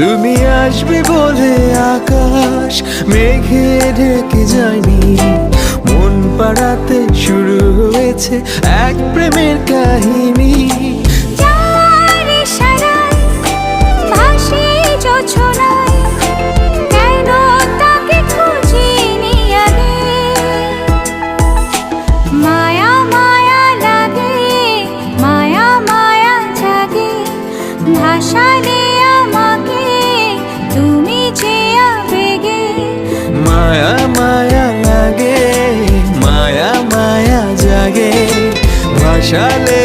তুমি আসবে বলে আকাশ মেঘে ঢেকে যায়নি, মন পাড়াতে শুরু হয়েছে এক প্রেমের কাহিনী। যার ইশারায় ভাসি জোছনায়, কেন তাকে খুঁজিনি আগে। মায়া মায়া লাগে, মায়া মায়া জাগে, ভাসালে আমাকে তুমি যে আবেগে। মায়া মায়া লাগে, মায়া মায়া জাগে, ভাসালে